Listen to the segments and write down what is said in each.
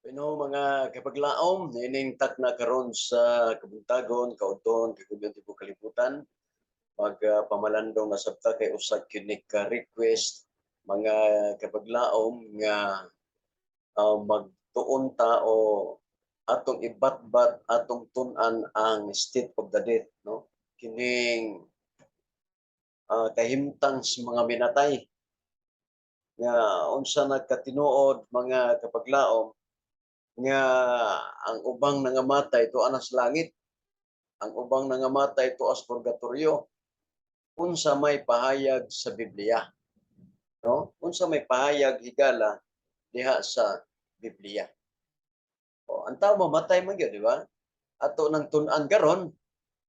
Mga kapaglaom, ining na karon sa kabuntagon, kaudton, kagubyon tibo kalibutan, pamalandong na sabta kay usa kinig ka request mga kapaglaom nga magtuon ta o atong ibatbat atong tun-an ang state of the dead, no? Kining kahimtang sa mga minatay nga unsa nagkatinuod mga kapaglaom nga ang ubang nangamatay tuwa na sa langit, ang ubang nangamatay tuwa sa purgatorio. Unsa may pahayag sa Biblia, no? Unsa may pahayag higala diha sa Biblia. O, ang tao mamatay man gyud, di ba? Ato nang tun-an karon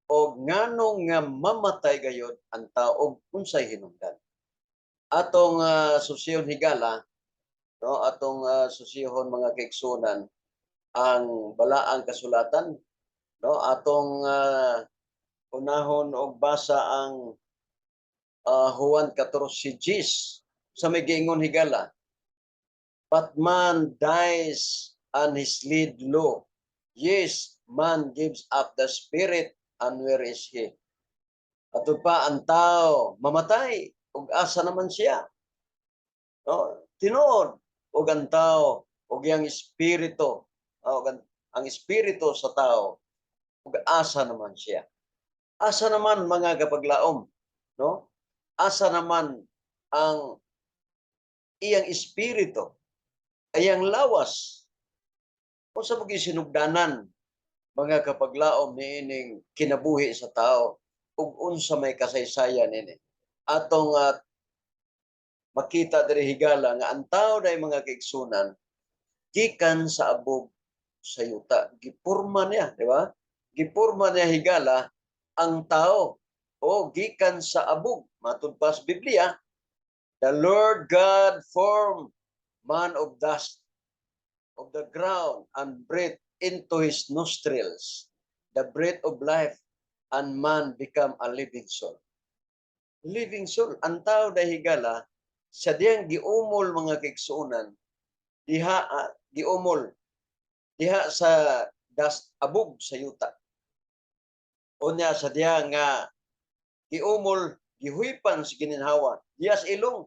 og nganong nga mamatay gayud ang tao og unsay hinungdan. Atong susiyon higala, no? Atong susihon mga kaigsunan ang balaang kasulatan, no? Atong unahon og basa ang Juan 14:10 sa may giingon higala, but man dies and his lead low. Yes, man gives up the spirit, and where is he? Ato pa ang tao mamatay ug asa naman siya, no? Tinuod ug ang tao ug yang espiritu, ang espiritu sa tao ug asa naman siya. Asa naman mga kapaglaom, no? Asa naman ang iyang espiritu, iyang lawas. Unsa mo sinugdanan mga kapaglaom niining kinabuhi sa tao ug unsa may kasaysayan nini. Atong makita diri higala nga ang tao day mga kaigsunan gikan sa abog sa yuta. Gipurma niya, di ba? Gipurma niya higala ang tao o gikan sa abog. Matud pa sa Biblia, the Lord God formed man of dust of the ground and breathed into his nostrils the breath of life, and man become a living soul. Living soul. Ang tao dahil higala, sa diyang giumol mga kaigsuunan, diha giumol, diha sa dust, abog sa yuta. Unya sa diha nga giumol, gihuipan sa gininhawa, diha sa ilong.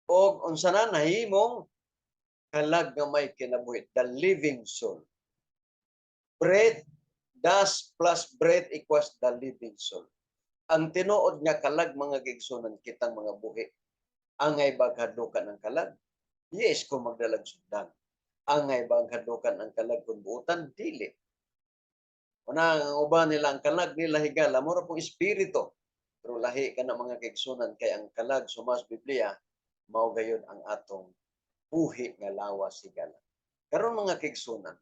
O unsa na nahimong kalag nga may kinabuhi, the living soul. Breath, dust plus breath equals the living soul. Ang tinuod nga kalag mga kaigsunan kitang mga buhi. Angay ba kadlukan ang kalag? Yes, kung magdalag sundan. Angay ba ang kadlukan ang kalag kung buutan? Dili. Una, ang uban nila, ang kalag nila higala, mura pong espiritu. Pero lahi ka na mga kaigsunan, kay ang kalag sumas Biblia, mao gayon ang atong buhi nga lawas higala. Karon mga kaigsunan,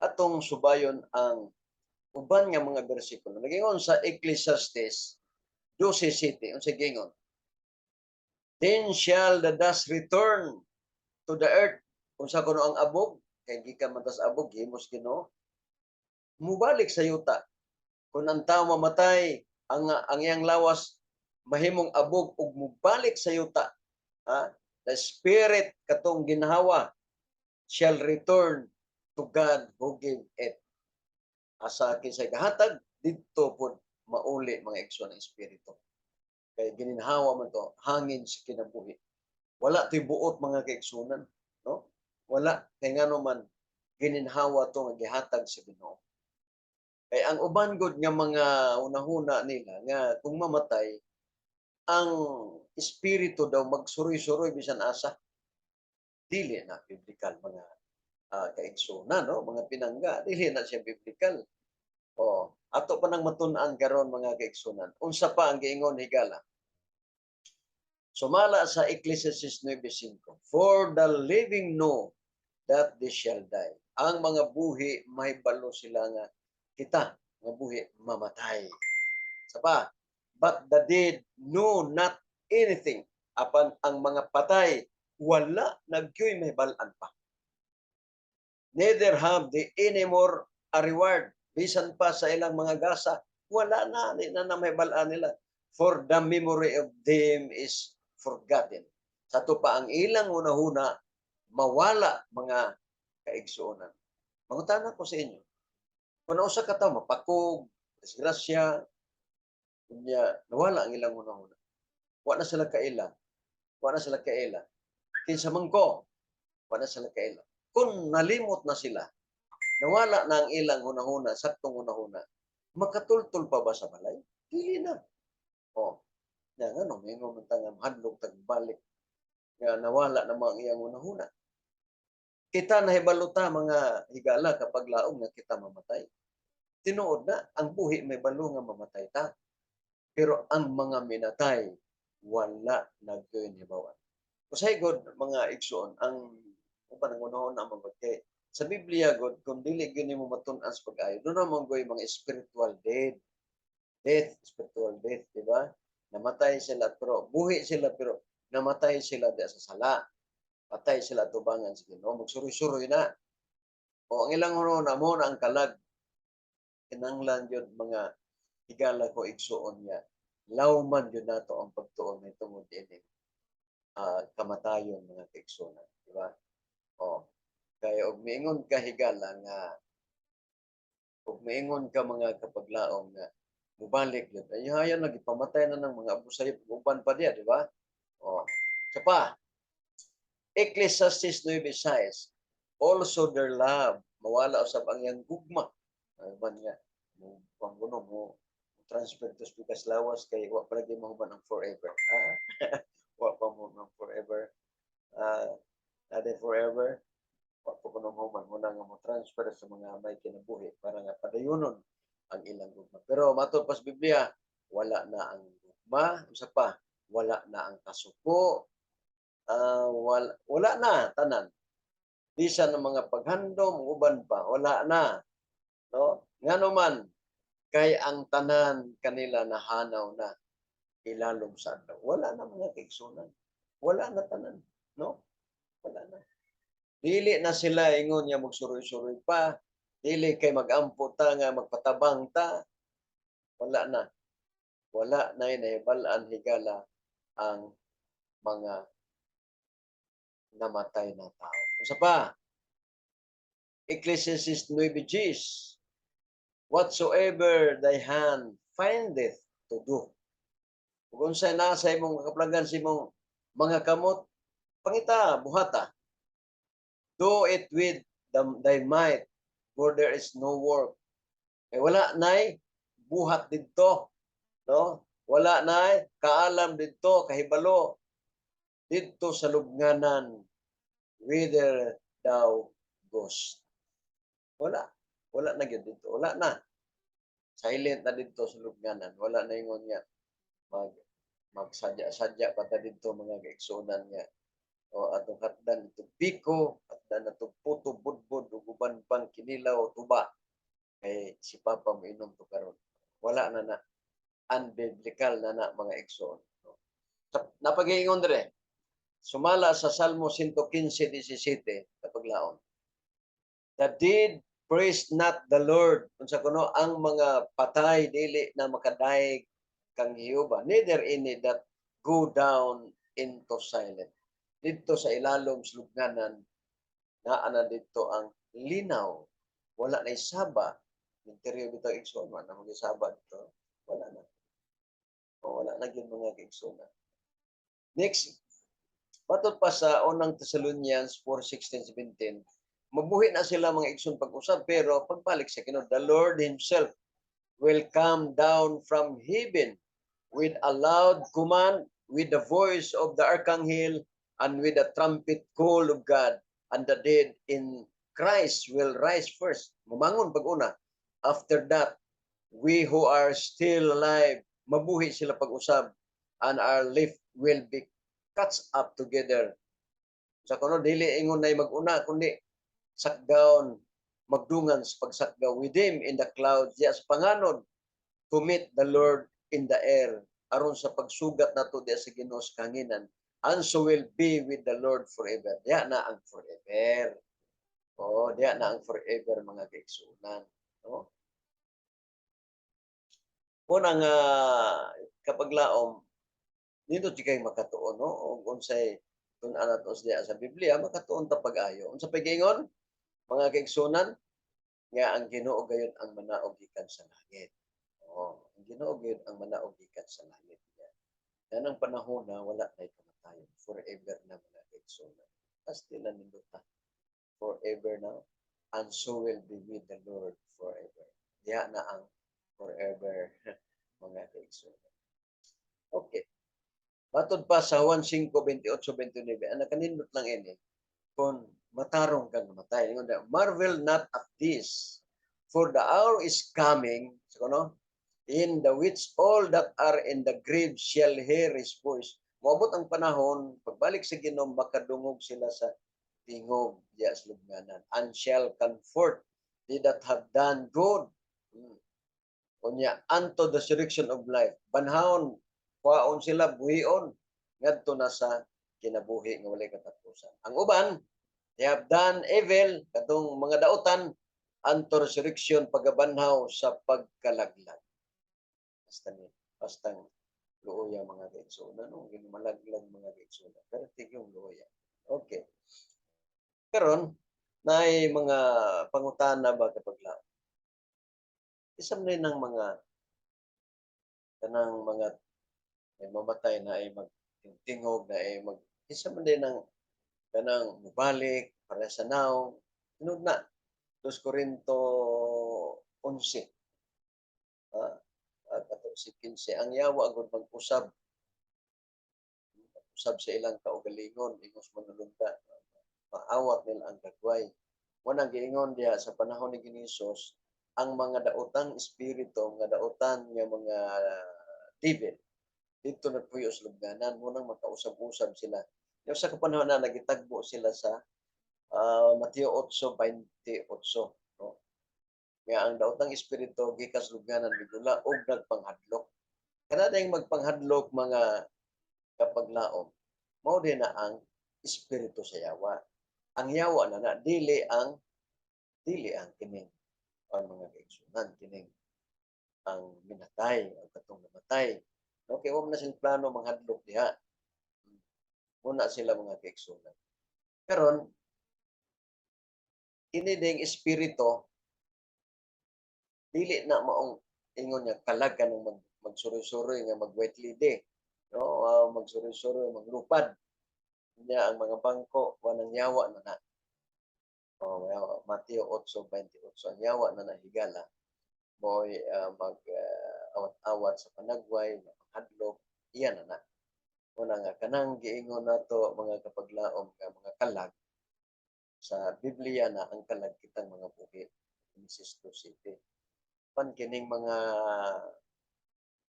atong subayon ang uban nga mga bersikulo. Nagingon sa Ecclesiastes 12:7, unsa gingon? Then shall the dust return to the earth. Kung sa kuno ang abog, kay gikan man tas abog, himos Ginoo. Mubalik sa yuta. Kung ang tao mamatay, ang iyang lawas mahimong abog ug mubalik sa yuta. Ha? The spirit katong ginhawa shall return to God who gave it. Asa kinsay gahatag didto pud mauli mga igsoon ng espiritu. Kay gininhawa man to hangin sa kinabuhi. Wala to'y buot mga kaigsunan, no? Wala kay ngano man gininhawa to nga gihatag sa Ginoo. Kay ang uban gud nga mga unahuna nila nga kung mamatay ang espiritu daw magsuroy-suroy bisan asa. Dili na biblikal mga kaigsunan, no? Mga pinangga, dili na siya biblikal. Ato pa nang matun-an karon mga kaigsunan. Unsa pa ang giingon higala? Sumala sa Ecclesiastes 9:5, for the living know that they shall die. Ang mga buhi mahibalo sila nga kita nga buhi mamatay. Sa pa, but the dead know not anything. Apan ang mga patay wala nagyoy mahibalan pa. Neither have they any more a reward. Bisan pa sa ilang mga gasa, wala na, di na mahibalaan nila. For the memory of them is forgotten. Sa to pa ang ilang unahuna, mawala mga kaigsuonan. Mangutana ko sa inyo, kung usa ka tawo mapakog, disgrasya, unya nawala ang ilang hunahuna. Wa na sila kaila, wa na sila kaila. Kinsa man ko, wa na sila kaila. Kung nalimot na sila, nawala na ang ilang hunahuna, saktong hunahuna, makatultol pa ba sa balay? Dili na. O, nga nga no, may nga nga mahadlok tagbalik nga nawala na mga iyang hunahuna. Kita nahibaluta mga higala kapag laom nga kita mamatay. Tinuod na, ang buhi may balo nga mamatay ta. Pero ang mga minatay, wala nagyoy hibawan. Kusay god mga igsoon, ang uban ang unahon ang mamatay. Sa Biblia god, kung dili gyud nimo matun-an sa pag-ayo, doon naman goy mga spiritual spiritual death, di ba? Namatay sila pero buhi sila pero namatay sila di sa sala. Patay sila tubangan sa Ginoo, magsuroy-suroy na. O ang ilang na mo na ang kalag. Kinanglan yun mga higala ko igsuon niya. Lawman yun nato ang pagtuon ng tungod ini kamatayon mga kaigsunan, di ba? O kaya og miingon ka higala nga og miingon ka mga kapaglaom nga mubalik yun. Ay hayan nagipamatay na ng mga abusay uban pa diya, di ba? O sa pa, Ecclesiastes 9:6, also their love, mawala usab ang iyang gugma. Man nga, pangguno mo, transfer to speakas lawas kay wa palagi mahuman ang forever. Wa pa mo ng forever. Nade forever. Wa pa ko mahuman mo na nga mo transfer sa mga may kinabuhi para nga padayunon ang ilang gugma. Pero matod pas Biblia, wala na ang gugma, usa pa, wala na ang kasuko, wala na tanan. Bisan ng mga paghandom uban pa wala na, no? Ngano man kay ang tanan kanila nahanaw na ilalom sa adlaw. Wala na mga kaigsunan. Wala na tanan, no? Wala na. Dili na sila ingon nga magsuroy-suroy pa, dili kay magampo ta nga magpatabang ta. Wala na. Wala na nahibal-an higala ang mga namatay na tao. Usa pa, Ecclesiastes 9:10, whatsoever thy hand findeth to do. Kung unsay nasa imong kaplagan sa imong mga kamot, pangita, buhata. Do it with thy might, for there is no work. Eh, wala nay buhat didto, no? Wala nay kaalam didto, kahibalo didto sa lubnganan, whither thou goest. Wala. Wala na gyud dito. Wala na. Silent na dito sa lubnganan. Wala na ingon nga magsadya-sadya pa ta dito mga kaigsunan nga. O atong hatdan ito piko, hatdan na ito puto, budbud, uban pang kinilaw, tuba. Kay si Papa mo inom to karon. Wala na na. Unbiblical na na mga igsoon. Napag-iingon dire. Sumala sa Salmo 115:17 kapaglaon. The dead praise not the Lord. Unsa kuno ang mga patay dili na makadaig kang Jehova, neither any that go down into silence. Dito sa ilalom sa lubnganan, naa na dito ang linaw. Wala na isaba. Interior bitaw igsoon man ang isaba dito. Wala na. O, wala na gyud mga igsoon. Next, patod pa sa unang Thessalonians 4:16-17, mabuhi na sila mga igsoon pag-usab pero pagbalik sa Ginoo, the Lord himself will come down from heaven with a loud command, with the voice of the archangel, and with the trumpet call of God, and the dead in Christ will rise first. Mumangon pag-una. After that, we who are still alive, mabuhi sila pag-usab, and our life will be cut up together. Sa kuno dili ingon nay mag-una kundi sakdawn magdungan sa pagsakdaw with him in the clouds, yes panganod to meet the Lord in the air, aron sa pagsugat nato diya sa Ginoo sa kanginan, and so will be with the Lord forever. Diya na ang forever. Oh, diya na ang forever mga kaigsunan, no? Unang kapaglaom dito di kay makatuon, no? O unsay tun-an nato diya sa Biblia makatuon ta pag-ayo. Unsa pag-ingon? Mga kaigsunan, nga ang Ginoo gayon ang manaog gikan sa langit. Oo, ang Ginoo gayon ang manaog gikan sa langit. Yan ang panahon na wala na'y kamatayon, forever na mga kaigsunan. As tila ninduta, forever now, and so will be with the Lord forever. Diya na ang forever mga kaigsunan. Okay. Matod pa sa Juan 5:28-29, ang nakanindot lang ini, kung matarong kang namatay. Marvel not at this, for the hour is coming, so, no? In the which all that are in the grave shall hear His voice. Moabot ang panahon, pagbalik sa Ginoo, makadungog sila sa tingog diya sa lubnganan, and shall comfort they that have done good. Kunya, unto the resurrection of life. Banhawon, kwaon sila, buhion, ngadto na sa kinabuhi nga walay katapusan. Ang uban, they have done evil, katong mga dautan, unto resurrection, pagabanhaw sa pagkalaglag. Basta luoya mga kaigsunan, no? Ginumalaglag mga kaigsunan. Pero tigong luoya. Okay. Karon, naay mga pangutana ba kapag lang? Isang na ng mga kanang mga ay mamatay na ay magtingog na ay mag isa man din ng kanang mubalik para sa now. Sunod na 2 Corinto 11 ah, 14-15 ang yawa agud mag-usab usab sa ilang kaugalingon ingos manulunta maawat nila ang dagway. Mo nang giingon diha sa panahon ni Ginisos ang mga daotang espiritu, mga daotan nga mga devil dito nagpuyo sa lubnganan mo nang makausab-usab sila. Yung sa kapanahon na nagitagbo sila sa Mateo 8:28, no? Nga ang daotang espiritu gikan sa lubnganan migula og nagpanghadlok. Kana dayang magpanghadlok mga kapaglaom, mao din na ang espiritu sa yawa. Ang yawa na dili ang kining ang mga kaigsunan kining ang minatay, ang katong namatay. Okay, wa man na sila plano manghadlok diha. Muna sila mga kaigsunan. Karon, kini ding espiritu dili na maong ingon niya kalag ka ng magsuroy-suroy nga mag-white lady, no? Magsuroy-suroy, maglupad. Niya ang mga bangko wanang yawa na na. Mateo 8:28 ang yawa na nahigala mo'y mag awat-awat sa panagway, maghadlok, iyan na na. Una nga kanang giingon nato mga kapaglaom nga mga kalag sa Biblia na ang kalag kitang mga buhi. Genesis 2:7. Pan kining mga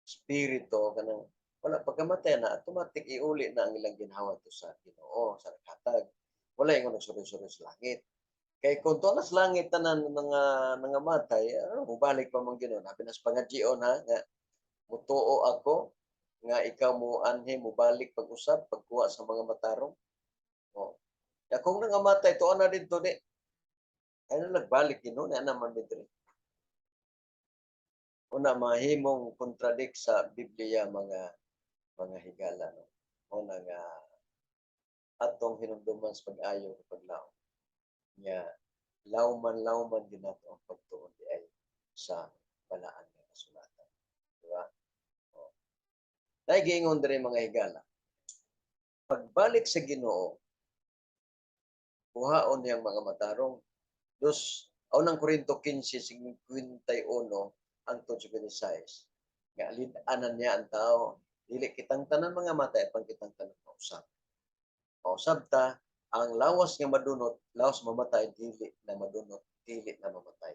spirito kanang wala pagkamatay na automatic iuli na ang ilang ginhawa to sa Ginoo sa katag. Wala yung nagsuri-suri sa langit. Kay kung to nas langit tanan mga nangamatay, mubalik pa man Ginoo. Nabi nas pangadjion ha nga mutuo ako nga ikaw mo anhi mubalik pag-usab pagkuha sa mga matarong. Oh. Ya kung nangamatay to na didto di. Ay nagbalik Ginoo na naman didto. Una mahimong kontradik sa Biblia mga higala no. Una nga atong hinumduman sa pag-ayo sa paglaom. Nga lawman din nato ang pagtuon di ay sa balaan nga kasulatan. Di ba? Oh. Dahil giingon diri mga higala. Pagbalik sa Ginoo, buhaon niyang mga matarong. Unang Korinto 15:51 ang 26. Nga lid-anan niya ang tao. Dili kitang tanan mga matay pang kitang tanan mausab. Mausab ta ang lawas nga madunot, lawas mamatay dili na madunot, dili na mamatay.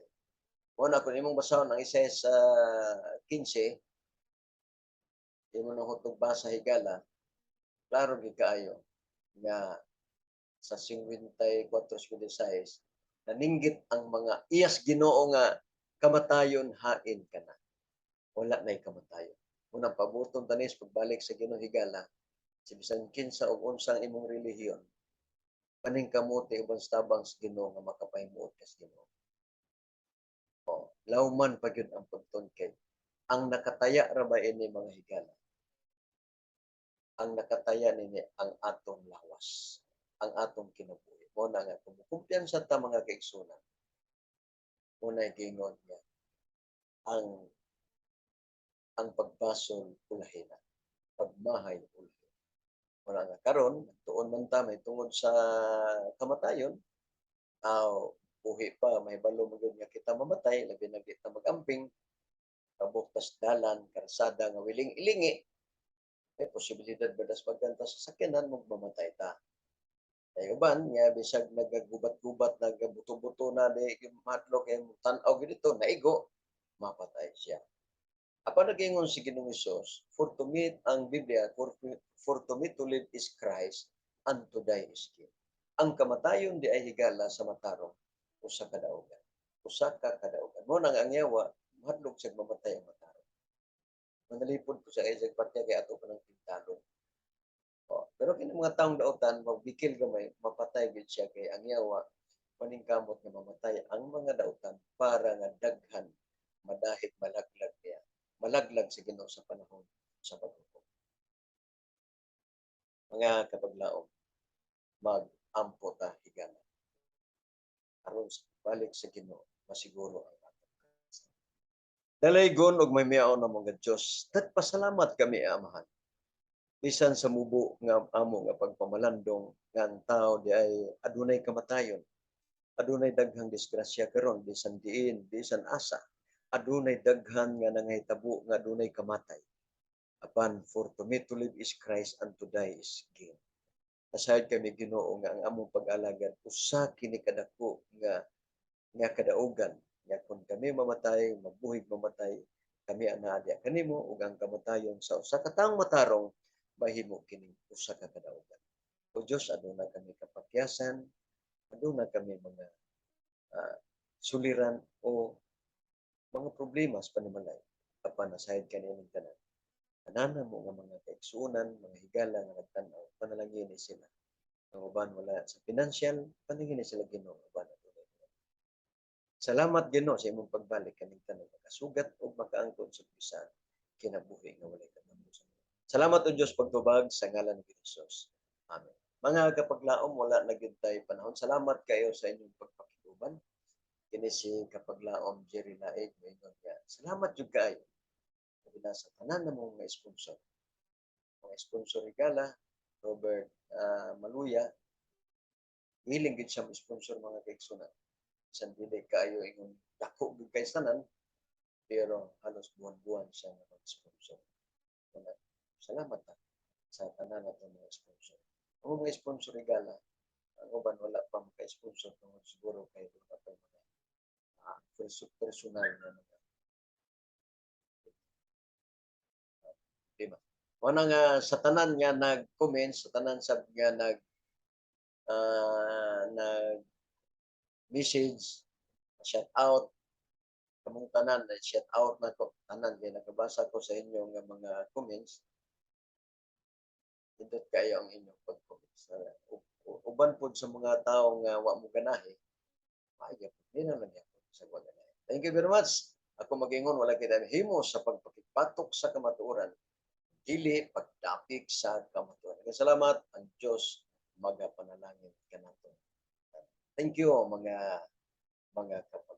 Una kun imong basahon ang Isaiah sa 15, imo nang hutog basa higala, klaro gid kaayo nga sa 54:26 naninggit ang mga iyas Ginoo nga kamatayon hain kana. Wala na'y kamatayon. Unang pabuton tanis pagbalik sa Ginoo higala, sa bisan kinsa og unsang imong relihiyon, paningkamuti uban sa tabang sa Ginoo nga makapahimuot ka sa Ginoo. Lawman pa gyud ang pagtun kay ang nakataya ra ba ini mga higala? Ang nakataya nini ang atong lawas. ang atong kinabuhi. Mo na nga kung kumpiyansa ta mga kaigsunan, muna gingon niya ang pagbasol ulahina, pagmahay ulahina. Muna nga karon tuon man ta may tungod sa kamatayon, aw buhi pa may balo mo gyud nga kita mamatay labi na kita magamping kabuktas dalan karsada nga wiling-ilingi may posibilidad ba das pagkanta sa sakyanan magmamatay ta. Ay uban nga bisag nagagubat-gubat nagabuto-buto na di madlok kay tan-aw gid dito naigo mapatay siya. Apan nagingon si Ginoong Hesus, ang Biblia, for to me to live is Christ, and to die is gain. Ang kamatayon di ay higala sa matarong, usa ka daugan. Usa ka kadaugan. Mo nang ang yawa, mahadlok siya mamatay ang matarong. Manalipod ko sa Isaac Patya kay ato pa ng pintalon. Pero kini mga taong dautan, magbikil gamay, mapatay gid siya kay ang yawa, paningkamot nga mamatay ang mga dautan para nga daghan madahig malaglag niya. Malaglag sa Ginoo sa panahon sa paghukom. Mga kapaglaom, mag-ampo ta higala. Aron balik sa Ginoo, masiguro ang atong kaligtasan. Dalaygon og may miaon na mga Dios. Pasalamat kami amahan. Bisan sa mubo nga amo nga pagpamalandong nga ang tao di ay adunay kamatayon. Adunay daghang disgrasya karon bisan diin, bisan asa. Adunay daghan nga nangahitabo nga adunay kamatay. Apan for to me to live is Christ and to die is gain. Aside kami Ginoo nga ang among pag-alagad usa kini kadako nga kadaugan nga kun kami mamatay, mabuhig mamatay, kami anadya kanimo ug ang kamatayon sa usa ka taong matarong mahimo kini usa ka kadaugan. O Dios aduna kami kapakyasan, aduna kami mga suliran o mga problema sa panimalay. Apan aside kanilang tanan. Anana mo nga mga kaigsuonan, mga higala nga nagtanaw, panalangin ni sila. Ang uban wala sa financial, panalangin ni sila Ginoo uban na tunay. Salamat Ginoo sa imong pagbalik kaning tanan makasugat ug makaangkon sa bisan kinabuhi nga walay katapusan. Salamat o Dios pagtubag sa ngalan ni Jesus. Amen. Mga kapaglaom wala na gyud tay panahon. Salamat kayo sa inyong pagpakiguban. Kini si kapaglaom Jerry Laig moingon nga. Salamat jud kaayo sa tanan na mga sponsor. Mga sponsor regala, Robert Maluya, willing gid siya sponsor mga kaigsunan. San dili kaayo ingon dako gid kay tanan, pero halos buwan-buwan siya nga mag-sponsor. Salamat ta sa tanan nato mga sponsor. Ang mga sponsor regala, ang uban wala pa maka-sponsor tungod siguro kay wala pa mga personal na mga diba? Mo nga sa tanan nga nag-comment, sa tanan sab nga nag message, shout out kamong tanan, shout out na ko tanan kay nakabasa ko sa inyo nga mga comments. Indot kayo ang inyong pag-comments. Uban pod sa mga tao nga wa mo ganahi, maayo di na lang yan sa wa ganahi. Thank you very much. Ako magingon wala kita himo sa pagpakipatok sa kamatuoran dili pagdapig sa kamatuoran. Salamat ang Dios magapanalangin kanato. Thank you mga kapatid.